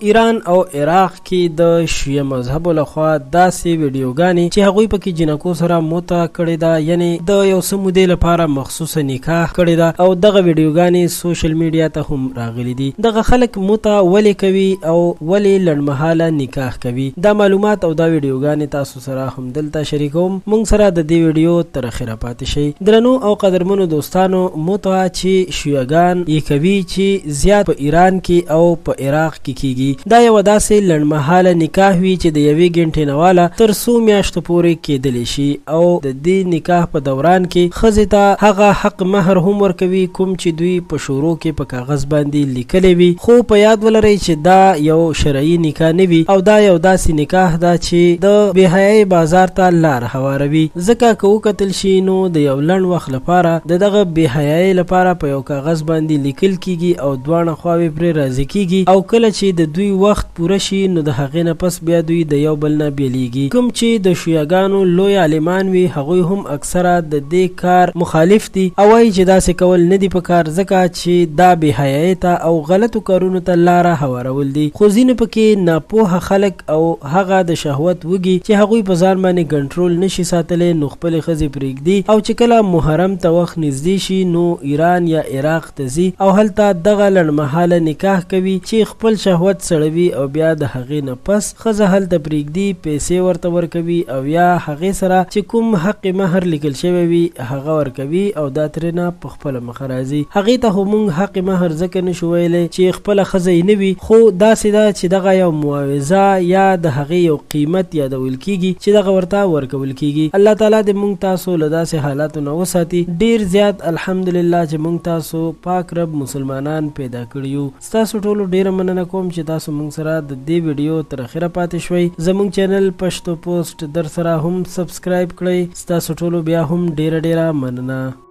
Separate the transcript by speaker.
Speaker 1: ایران او عراق کې د شیعه مذهب لخوا داسې ویډیوګانې چې هغوی پکې جنکو سره موته کړې ده، یعنی د یو څه مودې لپاره مخصوصه نکاح کړې ده او دغه ویډیوګانې سوشل میډیا ته هم راغلي دي. دغه خلک موته ولې کوي او ولې لنډمهاله نکاح کوي؟ دا معلومات او دا ویډیوګانې تاسو سره هم دلته شریکوم. موږ سره د دې ویډیو تر اخره پاتې شئ. درنو او قدرمنو دوستانو، موته چې شیعهګان یې کوي چې زیات په ایران کې او په عراق کې کیږي، دا یو داسې لنډمهاله نکاح وي چې د یوې ګنټې نه واله تر څو میاشتو پورې کېدلی شي او د دې نکاح په دوران کې ښځې ته هغه حق مهر هم ورکوي کوم چې دوی په شروع کې په کاغذ باندې لیکلی وي. خو په یاد ولرئ چې دا یو شرعي نکاح نه وي او دا یو داسې نکاح ده چې د بېحیایۍ بازار ته لار هواروي. ځکه که وکتل شي نو د یو لنډ وخت لپاره د دغه بېحیایۍ لپاره په یو کاغذ باندې لیکل کیږي او دواړه خواوې پرې راضي کیږي او کله چې د دوی وخت پوره شي نو د هغې نه پس بیا دوی د یو بل نه بیلیږي. کوم چې د شیعهګانو لوی عالمان وي هغوی هم اکثره د دې کار مخالف دي او وایي چې داسې کول نه دي پکار، ځکه چې دا بېحیایۍ ته او غلطو کارونو ته لاره هوارول دي. خو ځینې پکې ناپوهه خلک او هغه د شهوت وږي چې هغوی په ځان باندې کنټرول نشي ساتلی نو خپلې ښځې پرېږدي او چې کله محرم ته وخت نږدې شي نو ایران یا عراق ته ځي او هلته دغه لنډمهاله نکاح کوي چې خپل شهوت سړوي او بیا د هغې نه پس ښځه هلته پرېږدي، پیسې ورته ورکوي او یا هغې سره چې کوم حق مهر لیکل شوی وي هغه ورکوي او دا ترېنه په خپله مخه راځي. هغې ته خو موږ حق مهر ځکه نشو ویلی چې خپله ښځه یې نه وي، خو داسې ده چې دغه یو معاوضه یا د هغې یو قیمت یادول کیږي چې دغه ورته ورکول کیږي. الله تعالی دې موږ تاسو له داسې حالاتو نه وساتي. ډېر زیات الحمدلله چې موږ تاسو پاک رب مسلمانان پیدا کړي یو. ستاسو ټولو ډېره مننه کوم چې تاسو موږ سره د دې ویډیو تر اخره پاتې شوي. زموږ چینل پښتو پوسټ در سره هم سبسکرایب کړئ. ستاسو ټولو بیا هم ډېره مننه.